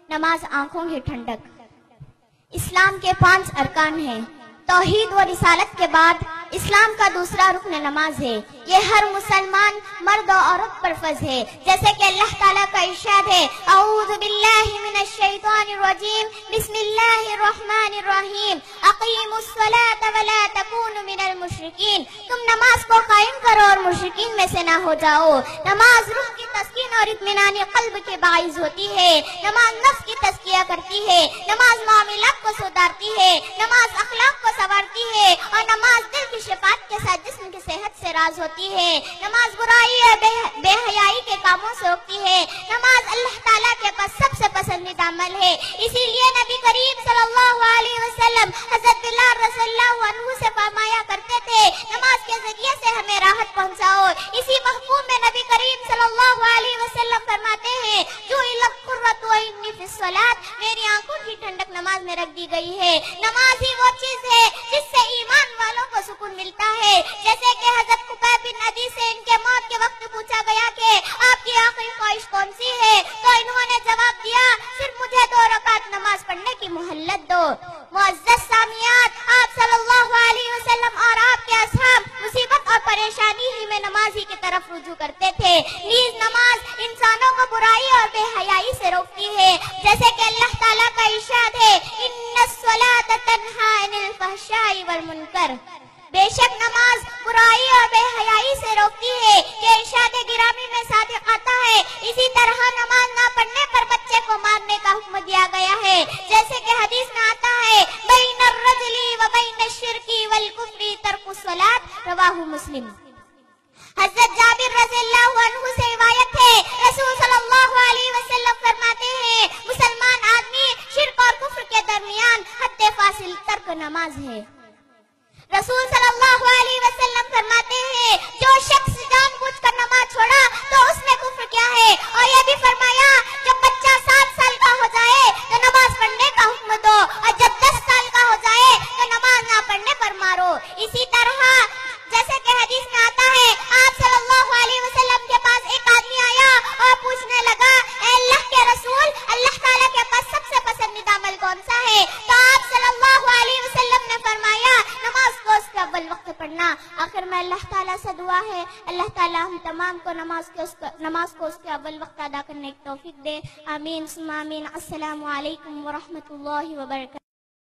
نماز آنکھوں کی ٹھنڈک۔ اسلام کے 5 ارکان ہیں۔ توحید و رسالت کے بعد اسلام کا دوسرا رکن نماز ہے۔ یہ ہر مسلمان مرد و عورت پر فرض ہے، جیسے کہ اللہ تعالیٰ کا ارشاد ہے، اعوذ باللہ من الشیطان الرجیم، بسم اللہ الرحمن الرحیم، اقیموا الصلاة ولا تکونوا من المشرکین۔ تم نماز کو قائم کرو اور مشرکین میں سے نہ ہو جاؤ۔ نماز روح کی تسکین اور اطمینان قلب کے باعث ہوتی ہے۔ نماز نفس کی تزکیہ کرتی ہے۔ نماز معاملات کو سدھارتی ہے۔ نماز اخلاق کو سنوارتی ہے اور نماز دل کی شفاعت کے ساتھ جسم کی صحت سے راز ہوتی ہے۔ نماز برائی اور بے حیائی کے کاموں سے روکتی ہے۔ نماز اللہ تعالیٰ کے پاس سب سے پسندیدہ عمل ہے، اسی لیے نبی کریم صلی اللہ علیہ وسلم حضرت بلال رضی اللہ عنہ سے فرمایا کرتے تھے، نماز کے ذریعے سے ہمیں راحت پہنچاؤ۔ اسی مفہوم میں نبی کریم صلی اللہ علیہ وسلم فرماتے ہیں، جعلت قرۃ عینی فی الصلاۃ، میری آنکھوں کی ٹھنڈک نماز میں رکھ دی گئی ہے۔ نماز ہی وہ چیز ہے جس سے ایمان والوں کو سکون ملتا ہے، جیسے کہ حضرت خبیب بن عدی سے ان کے موت کے وقت پوچھا گیا کہ آپ کی آخری خواہش کون سی ہے، تو انہوں نے جواب دیا، صرف مجھے 2 رکعت نماز پڑھنے کی مہلت دو۔ معزز سامعات، آپ صلی اللہ علیہ وسلم اور آپ کے اصحاب مصیبت اور پریشانی ہی میں نماز ہی کی طرف رجوع کرتے تھے۔ نیز نماز انسانوں کو برائی اور بے حیائی سے روکتی ہے، جیسے کہ اللہ تعالیٰ کا ارشاد ہے، ان الصلاۃ تنہی عن الفحشاء والمنکر، بے شک نماز برائی اور بے حیائی سے روکتی ہے۔ یہ ارشاد گرامی میں صادق آتا ہے۔ اسی طرح نماز نہ پڑھنے پر بچے کو مارنے کا حکم دیا گیا ہے، جیسے کہ حدیث میں آتا ہے، بین الرجل و بین الشرک والکفر ترک الصلاۃ، رواہ مسلم۔ حضرت جابر رضی اللہ عنہ سے روایت ہے، رسول صلی اللہ علیہ وسلم فرماتے ہیں، مسلمان آدمی شرک اور کفر کے درمیان حد فاصل ترک نماز ہے۔ رسول صلی اللہ علیہ وسلم فرماتے ہیں، جو شخص جان بوجھ کر نماز چھوڑا تو اس میں کفر کیا ہے، اور یہ بھی فرمایا، جب بچہ 7 سال کا ہو جائے تو نماز پڑھنے کا حکم دو، اور جب 10 سال کا ہو جائے تو نماز نہ پڑھنے پر مارو۔ اسی طرح جیسے کہ حدیث میں آتا ہے، آپ صلی اللہ علیہ وسلم کے پاس ایک آدمی آیا اور پوچھنے لگا، اے اللہ کے رسول، اللہ تعالیٰ کے پاس سب سے پسندیدہ عمل کون سا ہے؟ تو آپ صلی اللہ علیہ وسلم نے فرمایا، نماز کو اس کے اول وقت پڑھنا۔ آخر میں اللہ تعالیٰ سے دعا ہے، اللہ تعالیٰ ہم تمام کو نماز کو اس کے اول وقت ادا کرنے کی توفیق دے۔ آمین ثم آمین۔ السلام علیکم ورحمۃ اللہ وبرکاتہ۔